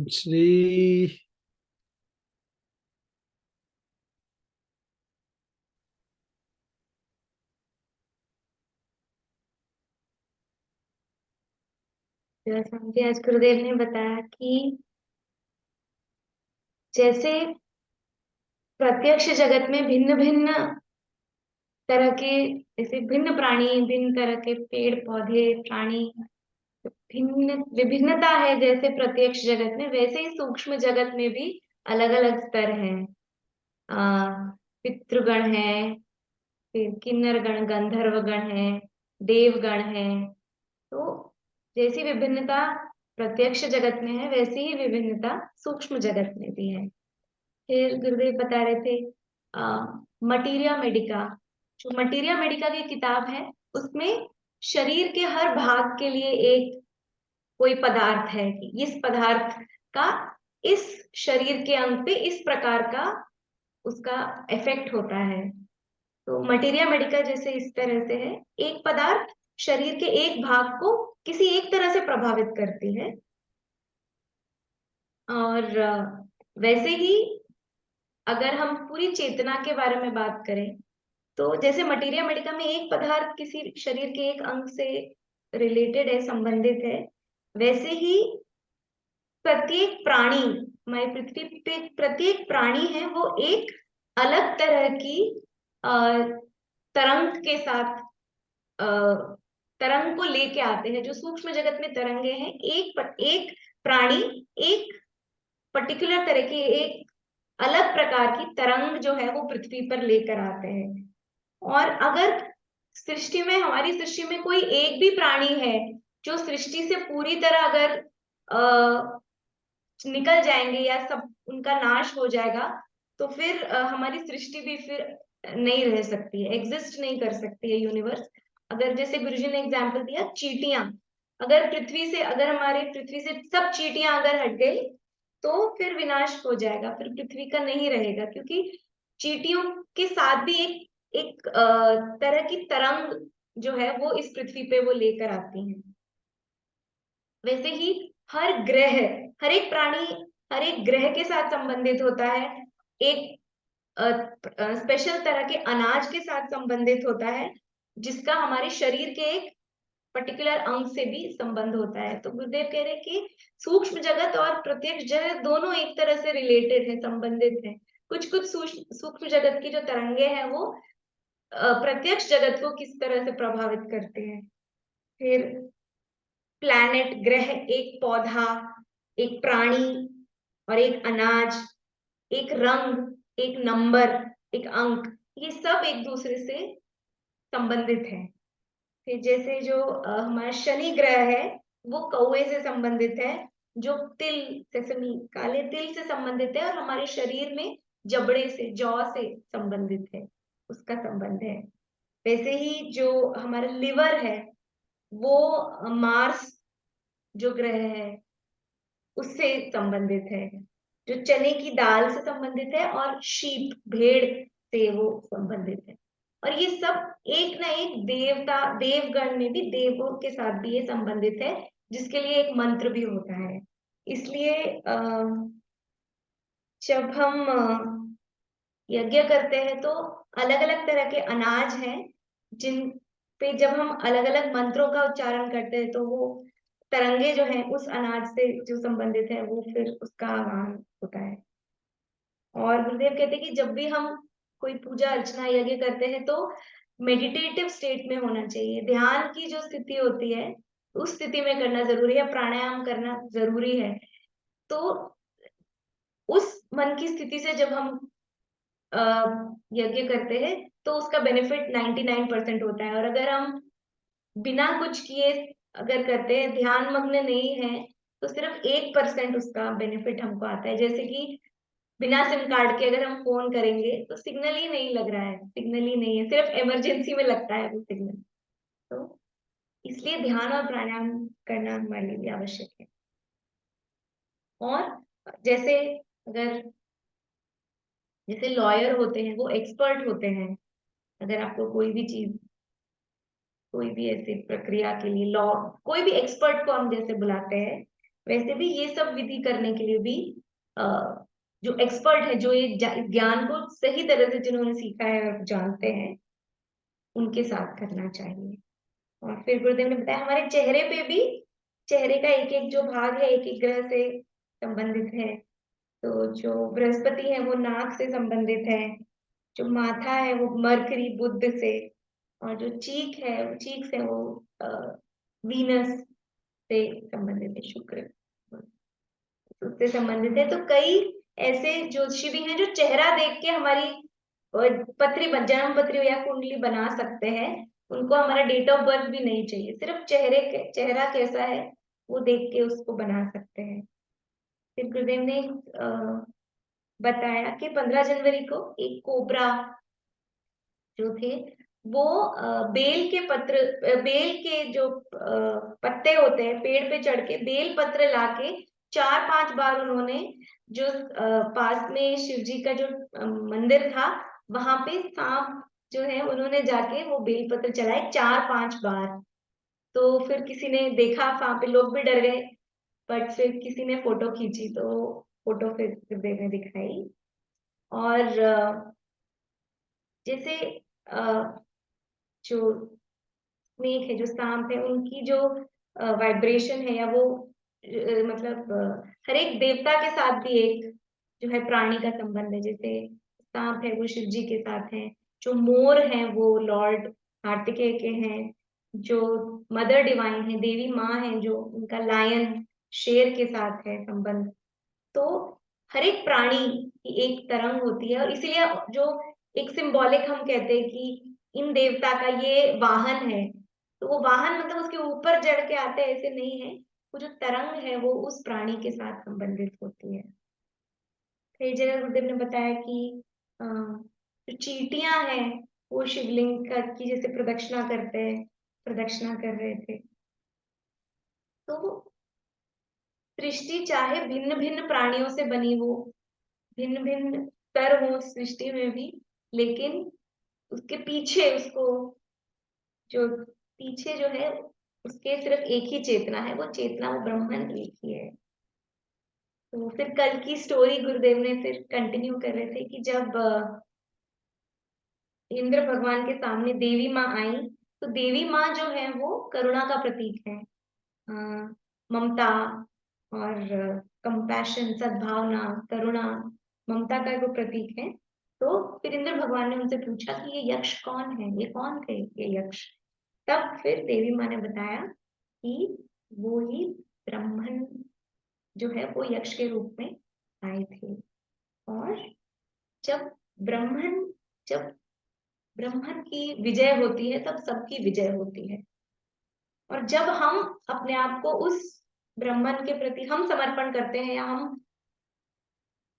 श्री। जैसा मुझे आज गुरुदेव ने बताया कि जैसे प्रत्यक्ष जगत में भिन्न भिन्न तरह के, जैसे भिन्न प्राणी, भिन्न तरह के पेड़ पौधे प्राणी, भिन्न विभिन्नता है जैसे प्रत्यक्ष जगत में, वैसे ही सूक्ष्म जगत में भी अलग अलग स्तर हैं। पितृगण है, फिर किन्नर गण, गंधर्व गण है, देवगण है। तो जैसी विभिन्नता प्रत्यक्ष जगत में है, वैसी ही विभिन्नता सूक्ष्म जगत में भी है। फिर गुरुदेव बता रहे थे मटीरिया मेडिका, जो मटीरिया मेडिका की किताब है, उसमें शरीर के हर भाग के लिए एक कोई पदार्थ है कि इस पदार्थ का इस शरीर के अंग पे इस प्रकार का उसका इफेक्ट होता है। तो मटीरिया मेडिका जैसे इस तरह से है, एक पदार्थ शरीर के एक भाग को किसी एक तरह से प्रभावित करती है। और वैसे ही अगर हम पूरी चेतना के बारे में बात करें, तो जैसे मटीरिया मेडिका में एक पदार्थ किसी शरीर के एक अंग से रिलेटेड है, संबंधित है, वैसे ही प्रत्येक प्राणी, हमारी पृथ्वी पे प्रत्येक प्राणी है वो एक अलग तरह की अ, तरंग के साथ, अ, तरंग को लेके आते हैं। जो सूक्ष्म जगत में तरंगे हैं, एक प्राणी एक पर्टिकुलर तरह की, एक अलग प्रकार की तरंग जो है वो पृथ्वी पर लेकर आते हैं। और अगर सृष्टि में, हमारी सृष्टि में कोई एक भी प्राणी है जो सृष्टि से पूरी तरह अगर निकल जाएंगे या सब उनका नाश हो जाएगा, तो फिर हमारी सृष्टि भी फिर नहीं रह सकती है, एग्जिस्ट नहीं कर सकती है यूनिवर्स। अगर जैसे गुरुजी ने एग्जांपल दिया, चींटियां, अगर पृथ्वी से, अगर हमारे पृथ्वी से सब चींटियां अगर हट गई, तो फिर विनाश हो जाएगा, फिर पृथ्वी का नहीं रहेगा, क्योंकि चींटियों के साथ भी एक तरह की तरंग जो है वो इस पृथ्वी पे वो लेकर आती हैं। वैसे ही हर ग्रह, हर एक प्राणी हर एक ग्रह के साथ संबंधित होता है, एक स्पेशल तरह के अनाज के साथ संबंधित होता है, जिसका हमारे शरीर के एक पर्टिकुलर अंग से भी संबंध होता है। तो गुरुदेव कह रहे हैं कि सूक्ष्म जगत और प्रत्यक्ष जगत दोनों एक तरह से रिलेटेड है, संबंधित है। कुछ कुछ सूक्ष्म जगत की जो तरंगे हैं वो प्रत्यक्ष जगत को किस तरह से प्रभावित करते हैं। फिर प्लैनेट, ग्रह, एक पौधा, एक प्राणी और एक अनाज, एक रंग, एक नंबर, एक अंक, ये सब एक दूसरे से संबंधित है। फिर जैसे जो हमारा शनि ग्रह है, वो कौवे से संबंधित है, जो तिल, सेसमी, काले तिल से संबंधित है, और हमारे शरीर में जबड़े से, जौ से संबंधित है, उसका संबंध है। वैसे ही जो हमारा लिवर है, वो मार्स जो ग्रह है उससे संबंधित है। जो चने की दाल से संबंधित है, और शीप, भेड़ से वो संबंधित है। और ये सब एक ना एक देवता, देवगण में भी, देवों के साथ भी ये संबंधित है, जिसके लिए एक मंत्र भी होता है। इसलिए जब हम यज्ञ करते हैं, तो अलग अलग तरह के अनाज हैं जिन पे जब हम अलग अलग मंत्रों का उच्चारण करते हैं, तो वो तरंगे जो हैं उस अनाज से जो संबंधित है, वो फिर उसका आह्वान होता है। और गुरुदेव कहते हैं कि जब भी हम कोई पूजा अर्चना यज्ञ करते हैं, तो मेडिटेटिव स्टेट में होना चाहिए, ध्यान की जो स्थिति होती है उस स्थिति में करना जरूरी है, प्राणायाम करना जरूरी है। तो उस मन की स्थिति से जब हम यज्ञ करते हैं, तो उसका बेनिफिट 99% होता है। और अगर हम बिना कुछ किए अगर करते हैं, ध्यान मग्न नहीं है, तो सिर्फ 1% उसका बेनिफिट हमको आता है। जैसे कि बिना सिम कार्ड के अगर हम फोन करेंगे, तो सिग्नल ही नहीं लग रहा है, सिग्नल ही नहीं है, सिर्फ इमरजेंसी में लगता है वो सिग्नल। तो इसलिए ध्यान और प्राणायाम करना हमारे लिए भी आवश्यक है। और जैसे अगर, जैसे लॉयर होते हैं, वो एक्सपर्ट होते हैं। अगर आपको कोई भी चीज, कोई भी ऐसी प्रक्रिया के लिए, लॉ, कोई भी एक्सपर्ट को हम जैसे बुलाते हैं, वैसे भी ये सब विधि करने के लिए भी जो एक्सपर्ट है, जो ये ज्ञान को सही तरह से जिन्होंने सीखा है और जानते हैं, उनके साथ करना चाहिए। और फिर गुरुदेव ने बताया हमारे चेहरे पे भी, चेहरे का एक एक जो भाग है एक एक ग्रह से संबंधित है। तो जो बृहस्पति है वो नाक से संबंधित है, जो माथा है वो मरकरी बुध से, और जो चीक है, चीक्स है वो वीनस से संबंधित है, शुक्र उससे संबंधित है। तो कई ऐसे ज्योतिषी भी हैं जो चेहरा देख के हमारी पत्री जन्म पत्री या कुंडली बना सकते हैं। उनको हमारा डेट ऑफ बर्थ भी नहीं चाहिए, सिर्फ चेहरा कैसा है वो देख के उसको बना सकते हैं। फिर गुरुदेव ने बताया कि 15 जनवरी को एक कोबरा जो थे वो बेल के पत्र, बेल के जो पत्ते होते हैं पेड़ पे चढ़ के बेल पत्र लाके 4-5 बार उन्होंने जो पास में शिव जी का जो मंदिर था वहां पे सांप जो है उन्होंने जाके वो बेल पत्र चलाए 4-5 बार। तो फिर किसी ने देखा, वहां पे लोग भी डर गए, बट फिर किसी ने फोटो खींची तो फोटो फिर गुरुदेव ने दिखाई। और जैसे जो स्नेक है, जो सांप है, उनकी जो वाइब्रेशन है या वो मतलब हर एक देवता के साथ भी एक जो है प्राणी का संबंध है। जैसे सांप है वो शिव जी के साथ है, जो मोर है वो लॉर्ड कार्तिकेय के हैं, जो मदर डिवाइन है देवी माँ है जो उनका लायन शेर के साथ है संबंध। तो हर एक प्राणी की एक तरंग होती है, और इसीलिए जो एक सिंबॉलिक हम कहते हैं कि इन देवता का ये वाहन है, तो वो वाहन मतलब उसके ऊपर जड़ के आते हैं ऐसे नहीं है, वो जो तरंग है वो उस प्राणी के साथ संबंधित होती है। कई जगह गुरुदेव ने बताया कि जो चींटियां हैं वो शिवलिंग का की जैसे प्रदक्षिणा करते हैं, प्रदक्षिणा कर रहे थे। तो सृष्टि चाहे भिन्न भिन्न प्राणियों से बनी हो, भिन्न भिन्न स्तर हो सृष्टि में भी, लेकिन उसके पीछे उसको जो पीछे जो है उसके सिर्फ एक ही चेतना है, वो चेतना वो ब्रह्मन एक ही है। तो फिर कल की स्टोरी गुरुदेव ने फिर कंटिन्यू कर रहे थे कि जब इंद्र भगवान के सामने देवी माँ आई, तो देवी माँ जो है वो करुणा का प्रतीक है, ममता और कंपैशन, सद्भावना, करुणा, ममता का वो प्रतीक है। तो फिर इंद्र भगवान ने उनसे पूछा कि ये यक्ष कौन है, ये कौन थे ये यक्ष। तब फिर देवी माँ ने बताया कि वो ही ब्राह्मण जो है वो यक्ष के रूप में आए थे। और जब ब्राह्मण जब ब्राह्मण की विजय होती है तब सबकी विजय होती है। और जब हम अपने आप को उस ब्राह्मण के प्रति हम समर्पण करते हैं या हम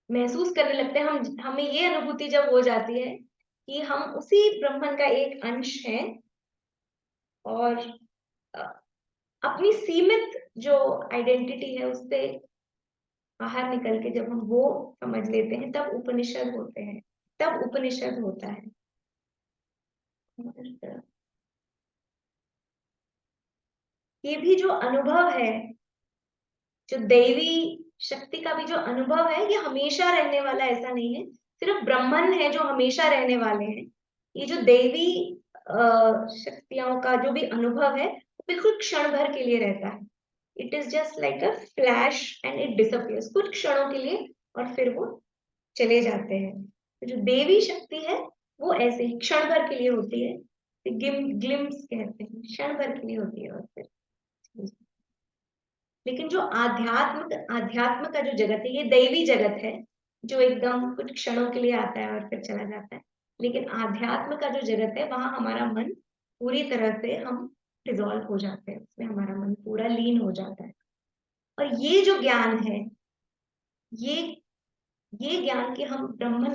महसूस करने लगते हैं, हम हमें ये अनुभूति जब हो जाती है कि हम उसी ब्राह्मण का एक अंश हैं, और अ, अपनी सीमित जो आइडेंटिटी है उससे बाहर निकल के जब हम वो समझ लेते हैं तब उपनिषद होते हैं, तब उपनिषद होता है। ये भी जो अनुभव है, जो दैवी शक्ति का भी जो अनुभव है, ये हमेशा रहने वाला ऐसा नहीं है, सिर्फ ब्राह्मण है जो हमेशा रहने वाले हैं। ये जो दैवी शक्तियों का जो भी अनुभव है वो बिल्कुल क्षण भर के लिए रहता है। It is just like a flash and it disappears, कुछ क्षणों के लिए और फिर वो चले जाते हैं। तो जो देवी शक्ति है वो ऐसे ही क्षण भर के लिए होती है, ग्लिम्स कहते हैं, क्षण भर के लिए होती है और फिर। लेकिन जो आध्यात्म का जो जगत है ये दैवी जगत है, जो एकदम कुछ क्षणों के लिए आता है और फिर चला जाता है। लेकिन आध्यात्म का जो जगत है वहां हमारा मन पूरी तरह से हम डिजॉल्व हो जाते हैं, उसमें हमारा मन पूरा लीन हो जाता है। और ये जो ज्ञान है, ये ये ज्ञान कि हम ब्राह्मण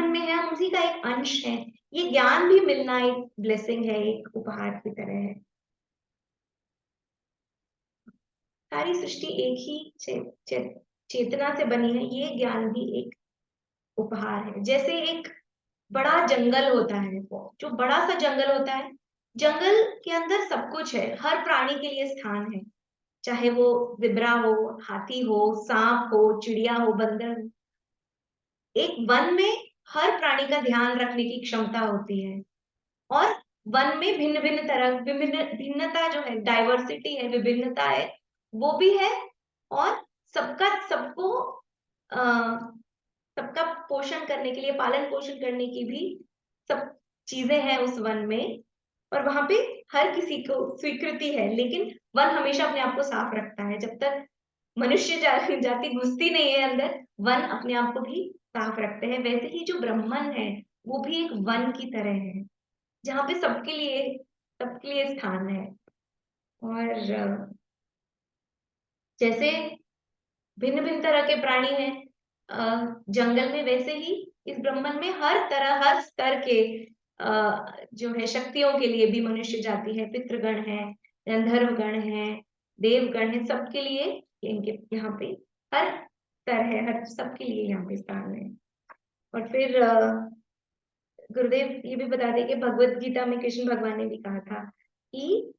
में है, हम उसी का एक अंश है, ये ज्ञान भी मिलना एक ब्लेसिंग है, एक उपहार की तरह है। सारी सृष्टि एक ही चेतना से बनी है, ये ज्ञान भी एक उपहार है। जैसे एक बड़ा जंगल होता है, वो जो बड़ा सा जंगल होता है, जंगल के अंदर सब कुछ है, हर प्राणी के लिए स्थान है। चाहे वो जिब्रा हो, हाथी हो, सांप हो, चिड़िया हो, बंदर हो। एक वन में हर प्राणी का ध्यान रखने की क्षमता होती है, और वन में भिन्न भिन्न तरह, विभिन्न भिन्नता जो है, डाइवर्सिटी है, विभिन्नता है, वो भी है। और सबका सबको सबका पोषण करने के लिए, पालन पोषण करने की भी सब चीजें हैं उस वन में। और वहां पे हर किसी को स्वीकृति है, लेकिन वन हमेशा अपने आप को साफ रखता है। जब तक मनुष्य जाति घुसती नहीं है अंदर, वन अपने आप को भी साफ रखते हैं। वैसे ही जो ब्राह्मण है, वो भी एक वन की तरह है, जहाँ पे सबके लिए स्थान है। और जैसे भिन्न भिन्न तरह के प्राणी हैं जंगल में, वैसे ही इस ब्रह्मांड में हर तरह, हर स्तर के जो है शक्तियों के लिए भी मनुष्य जाति है, पितृगण है, गंधर्वगण है, देवगण है, सबके लिए इनके यहाँ पे हर स्तर है, हर सबके लिए यहाँ पे स्थान है। और फिर गुरुदेव ये भी बता दें कि भगवत गीता में कृष्ण भगवान ने भी कहा था कि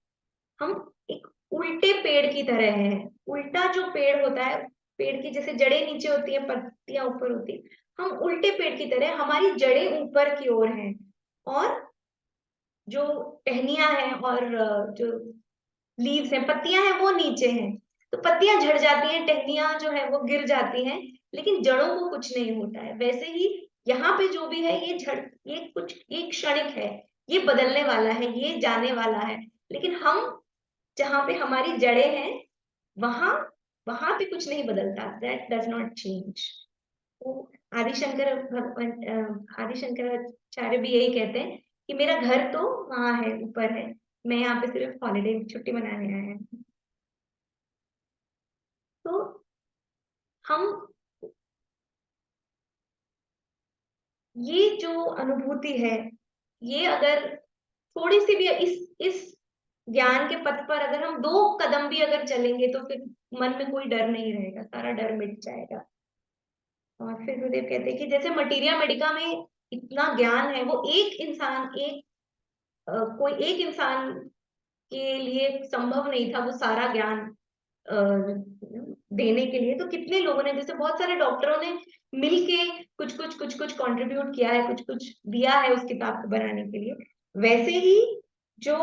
हम एक उल्टे पेड़ की तरह हैं। उल्टा जो पेड़ होता है, पेड़ की जैसे जड़ें नीचे होती है, पत्तियां ऊपर होती है, हम उल्टे पेड़ की तरह, हमारी जड़ें ऊपर की ओर हैं, और जो टहनियां हैं और जो लीव्स हैं, पत्तियां हैं, वो नीचे हैं। तो पत्तियां झड़ जाती हैं, टहनियां जो है वो गिर जाती हैं, लेकिन जड़ों को कुछ नहीं होता है। वैसे ही यहाँ पे जो भी है, ये कुछ, ये क्षणिक है, ये बदलने वाला है, ये जाने वाला है। लेकिन हम जहाँ पे हमारी जड़ें हैं, वहां वहां पे कुछ नहीं बदलता, दैट डज नॉट चेंज। तो आदिशंकर भगवान आदिशंकराचार्य भी यही कहते हैं कि मेरा घर तो वहां है, ऊपर है, मैं यहाँ पे सिर्फ हॉलीडे छुट्टी मनाने आया है। तो हम ये जो अनुभूति है, ये अगर थोड़ी सी भी इस ज्ञान के पथ पर अगर हम 2 कदम भी अगर चलेंगे, तो फिर मन में कोई डर नहीं रहेगा, सारा डर मिट जाएगा। और फिर गुरुदेव कहते हैं कि जैसे मटीरिया मेडिका में इतना ज्ञान है, वो एक इंसान, कोई एक इंसान के लिए संभव नहीं था वो सारा ज्ञान अ, देने के लिए। तो कितने लोगों ने, जैसे बहुत सारे डॉक्टरों ने मिलके कुछ कुछ कंट्रीब्यूट किया है, कुछ कुछ दिया है उस किताब को बनाने के लिए। वैसे ही जो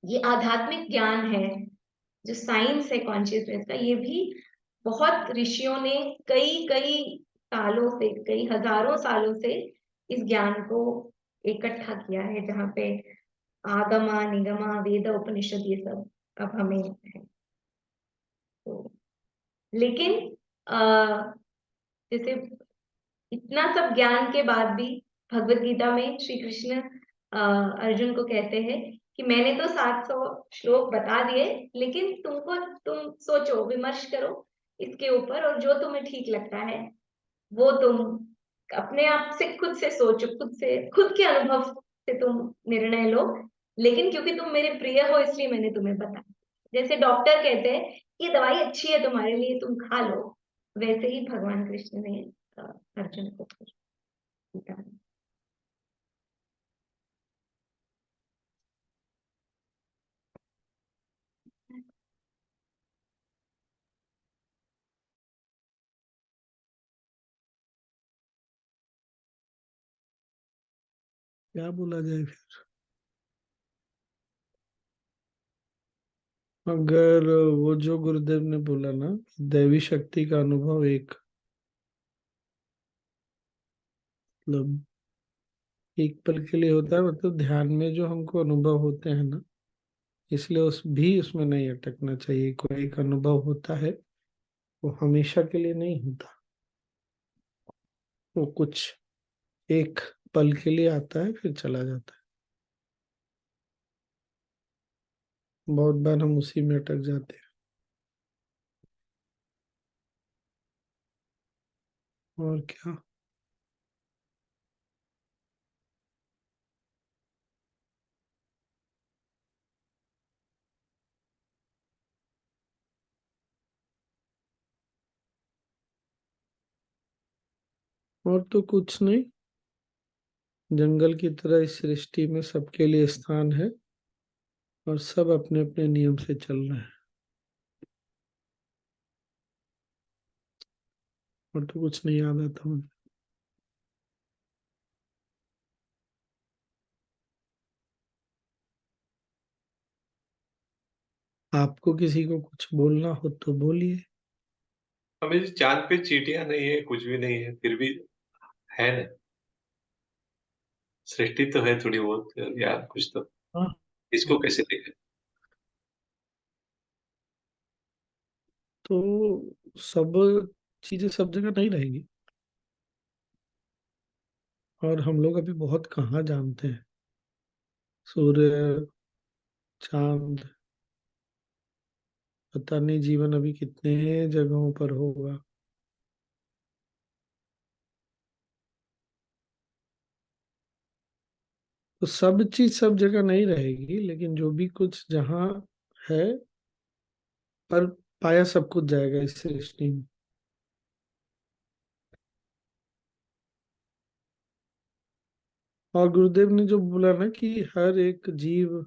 ये आध्यात्मिक ज्ञान है, जो साइंस है कॉन्शियसनेस का, ये भी बहुत ऋषियों ने कई कई सालों से, कई हजारों सालों से इस ज्ञान को इकट्ठा किया है, जहाँ पे आगमा निगमा वेद उपनिषद ये सब अब हमें है। तो लेकिन जैसे इतना सब ज्ञान के बाद भी भगवत गीता में श्री कृष्ण अर्जुन को कहते हैं कि मैंने तो 700 श्लोक बता दिए, लेकिन तुम सोचो, विमर्श करो इसके ऊपर, और जो तुम्हें ठीक लगता है वो तुम अपने आप से, खुद से सोचो, खुद के अनुभव से तुम निर्णय लो। लेकिन क्योंकि तुम मेरे प्रिय हो, इसलिए मैंने तुम्हें बताया। जैसे डॉक्टर कहते हैं ये दवाई अच्छी है तुम्हारे लिए, तुम खा लो, वैसे ही भगवान कृष्ण ने अ, अर्जुन को गीता में। क्या बोला जाए फिर? अगर वो जो गुरुदेव ने बोला ना, दैवी शक्ति का अनुभव एक, मतलब एक पल के लिए होता है, मतलब ध्यान में जो हमको अनुभव होते हैं ना, इसलिए उसमें नहीं अटकना चाहिए। कोई एक अनुभव होता है, वो हमेशा के लिए नहीं होता, वो कुछ एक पल के लिए आता है, फिर चला जाता है। बहुत बार हम उसी में अटक जाते हैं। और क्या? और तो कुछ नहीं, जंगल की तरह इस सृष्टि में सबके लिए स्थान है। और सब अपने अपने नियम से चल रहे हैं। और तो कुछ नहीं याद आता मुझे। आपको किसी को कुछ बोलना हो तो बोलिए। अभी चांद पे चींटियां नहीं है, कुछ भी नहीं है, फिर भी है ना, सृष्टि तो है थोड़ी बहुत या कुछ तो। हाँ। इसको कैसे देखें? तो सब चीजें सब जगह नहीं रहेंगी। और हम लोग अभी बहुत कहाँ जानते हैं। सूर्य, चांद, पता नहीं जीवन अभी कितने जगहों पर होगा। तो सब चीज सब जगह नहीं रहेगी, लेकिन जो भी कुछ जहाँ है, पर पाया सब कुछ जाएगा इस सृष्टि में। और गुरुदेव ने जो बोला ना कि हर एक जीव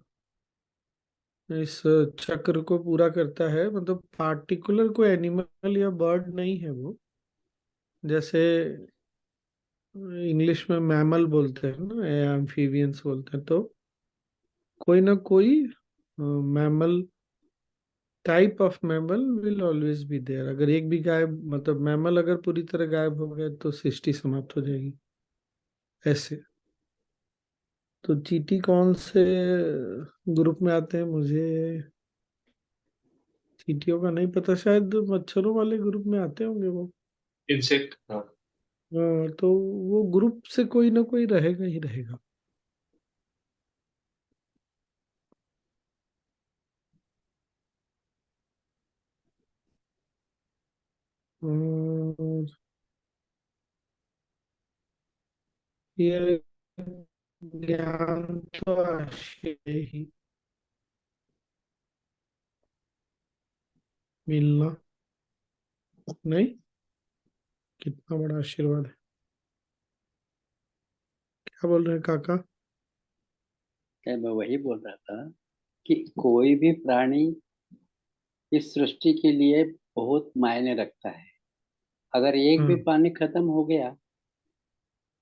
इस चक्र को पूरा करता है, मतलब पार्टिकुलर कोई एनिमल या बर्ड नहीं है वो। जैसे इंग्लिश में मैमल बोलते हैं ना, एम्फीबियंस बोलते हैं, तो कोई ना कोई mammal, type of mammal will always be there. अगर एक भी गायब, मतलब मैमल अगर पूरी तरह गायब हो गए तो सृष्टि समाप्त हो जाएगी। ऐसे। तो चींटी कौन से ग्रुप में आते हैं मुझे चींटियों का नहीं पता, शायद मच्छरों वाले ग्रुप में आते होंगे वो। इंसेक्ट, हाँ। तो वो ग्रुप से कोई ना कोई रहेगा ही रहेगा। और ये ज्ञान तो आश्चर्य ही मिलना, नहीं, कितना बड़ा आशीर्वाद है। क्या बोल रहे हैं काका? क्या मैं वही बोल रहा था कि कोई भी प्राणी इस सृष्टि के लिए बहुत मायने रखता है। अगर एक भी हाँ। प्राणी खत्म हो गया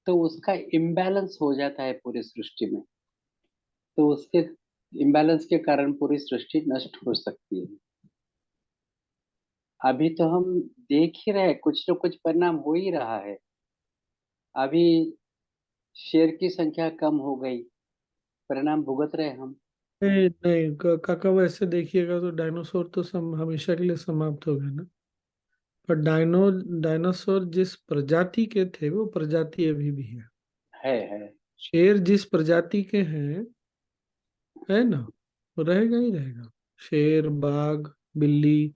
तो उसका इम्बैलेंस हो जाता है पूरी सृष्टि में। तो उसके इम्बैलेंस के कारण पूरी सृष्टि नष्ट हो सकती है। अभी तो हम देख ही रहे हैं, कुछ न कुछ परिणाम हो ही रहा है। अभी शेर की संख्या कम हो गई, परिणाम भुगत रहे हम। नहीं नहीं, काका वैसे देखिएगा तो डायनासोर तो हमेशा के लिए समाप्त हो गए ना। पर डायनासोर जिस प्रजाति के थे वो प्रजाति अभी भी है। है। शेर जिस प्रजाति के हैं, है ना, वो रहेगा ही रहेगा। शेर, बाघ, बिल्ली,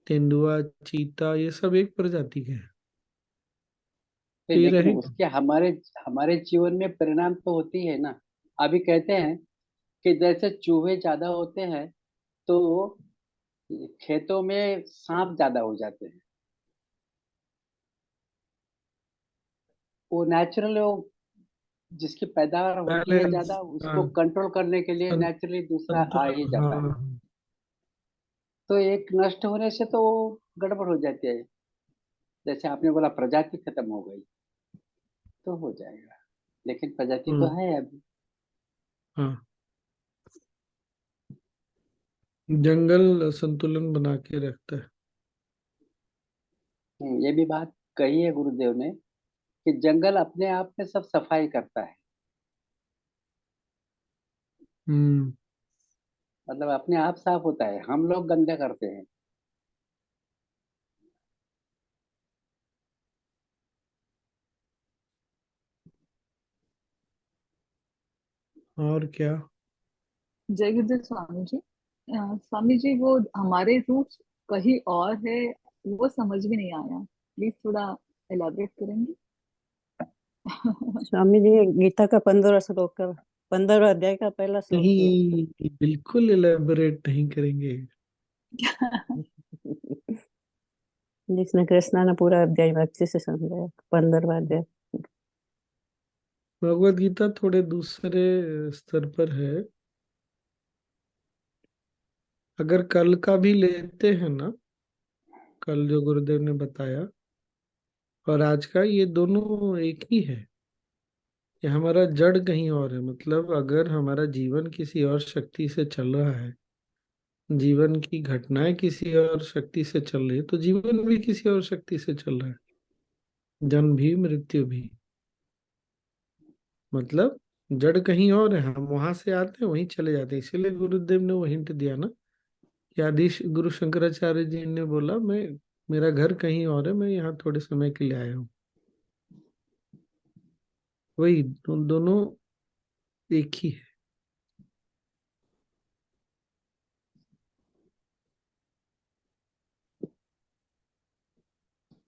तेंदुआ, चीता, ये सब एक प्रजाति के हैं। तो नहीं, ये लेकिन रहेगा। उसके हमारे हमारे जीवन में परिणाम तो होती है ना। अभी कहते हैं कि जैसे चूहे ज्यादा होते हैं तो खेतों में सांप ज्यादा हो जाते हैं। वो नेचुरल, वो जिसकी पैदावार होती है बैलेंस। ज्यादा, हाँ। उसको कंट्रोल करने के लिए सं- नेचुरली दूसरा आ संतुलन, ही जाता है। हाँ। तो एक नष्ट होने से तो गड़बड़ हो जाती है। जैसे आपने बोला प्रजाति खत्म हो गई तो हो जाएगा, लेकिन प्रजाति तो हाँ। है अभी। हाँ। जंगल संतुलन बना के रखता है। ये भी बात कही है गुरुदेव ने कि जंगल अपने आप में सब सफाई करता है। हम्म। मतलब अपने आप साफ होता है, हम लोग गंदा करते हैं। और क्या? जय गुरुदेव स्वामी जी। स्वामी जी, वो हमारे रूट्स कहीं और है, वो समझ में नहीं आया। प्लीज थोड़ा एलाबरेट करेंगे? स्वामी जी, गीता का 15 श्लोक का 15 अध्याय का पहला श्लोक है। नहीं, बिल्कुल एलेबोरेट नहीं करेंगे। जिसने कृष्णा ने पूरा अध्याय अच्छे से समझाया, 15वां अध्याय। भगवत गीता थोड़े दूसरे स्तर पर है। अगर कल का भी लेते हैं ना, कल जो गुरुदेव ने बताया और आज का, ये दोनों एक ही है। ये हमारा जड़ कहीं और है। मतलब अगर हमारा जीवन किसी और शक्ति से चल रहा है, जीवन की घटनाएं किसी और शक्ति से चल रही है, तो जीवन भी किसी और शक्ति से चल रहा है। जन्म भी मृत्यु भी। मतलब जड़ कहीं और है, हम वहां से आते हैं वहीं चले जाते हैं। इसीलिए गुरुदेव ने वो हिंट दिया ना कि आदि गुरु शंकराचार्य जी ने बोला, मैं, मेरा घर कहीं और है, मैं यहाँ थोड़े समय के लिए आया हूँ। वही दोनों एक ही है।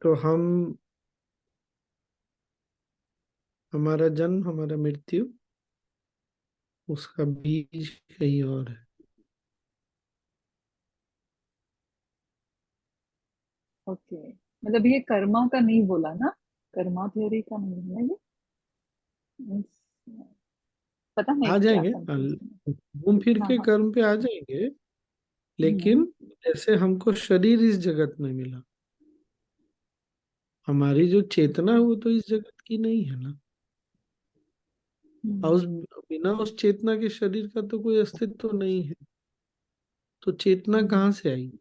तो हम, हमारा जन्म, हमारा मृत्यु, उसका बीज कहीं और है। ओके, मतलब ये कर्मा का नहीं बोला ना, कर्मा थ्योरी का नहीं है ये। Means, पता नहीं आ क्या जाएंगे, कंफ्यूजन घूम फिर है। हाँ के हाँ। कर्म पे आ जाएंगे। हम्म लेकिन जैसे हमको शरीर इस जगत में मिला, हमारी जो चेतना है वो तो इस जगत की नहीं है ना। और हम्म उस बिना उस चेतना के शरीर का तो कोई अस्तित्व तो नहीं है। तो चेतना हम्म, कहाँ से आई,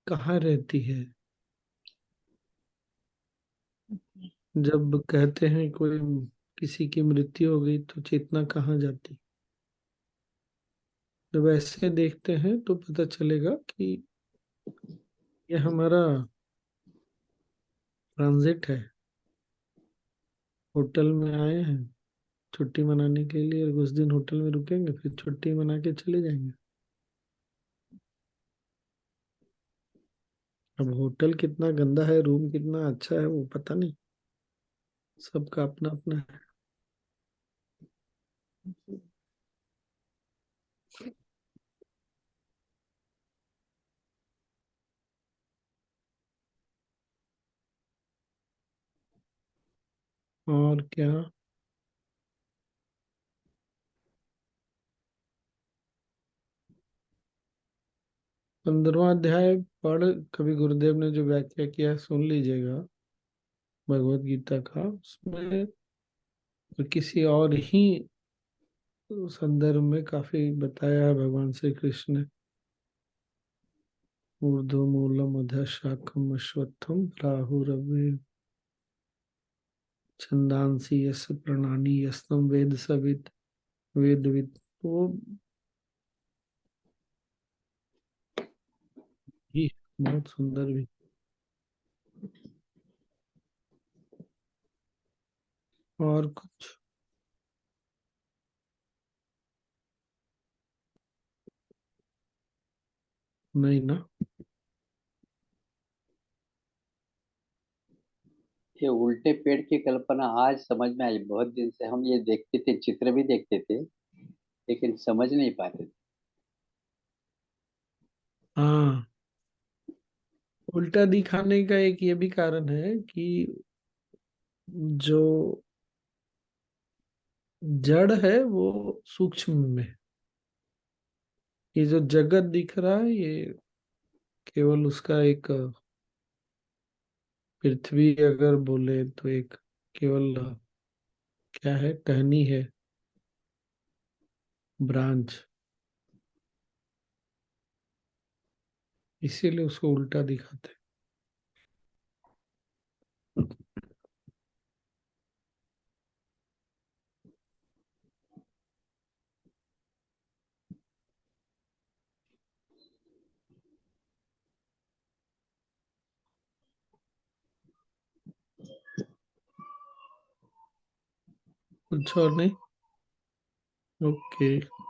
कहाँ रहती है? जब कहते हैं कोई, किसी की मृत्यु हो गई तो चेतना कहाँ जाती? जब ऐसे देखते हैं तो पता चलेगा कि ये हमारा ट्रांजिट है। होटल में आए हैं छुट्टी मनाने के लिए, और कुछ दिन होटल में रुकेंगे, फिर छुट्टी मना के चले जाएंगे। अब होटल कितना गंदा है, रूम कितना अच्छा है, वो पता नहीं। सबका अपना अपना है। और क्या? 15वां अध्याय पढ़, कभी गुरुदेव ने जो व्याख्या किया है सुन लीजिएगा भगवत गीता का। उसमें किसी और ही संदर्भ में काफी बताया है भगवान श्री कृष्ण ने। ऊर्ध्व मूलम अधः शाखम अश्वत्थम प्राहुरव्य छंदांसि यस्य प्रणानि यस्तम वेद सवित वेदविद। वो भी बहुत सुंदर भी। और कुछ नहीं ना? ये उल्टे पेड़ की कल्पना आज समझ में आई। बहुत दिन से हम ये देखते थे, चित्र भी देखते थे, लेकिन समझ नहीं पाते थे। हाँ, उल्टा दिखाने का एक ये भी कारण है कि जो जड़ है वो सूक्ष्म में है। ये जो जगत दिख रहा है ये केवल उसका एक, पृथ्वी अगर बोले तो एक केवल क्या है, टहनी है, ब्रांच। इसीलिए उसको उल्टा दिखाते हैं। कुछ और नहीं? ओके।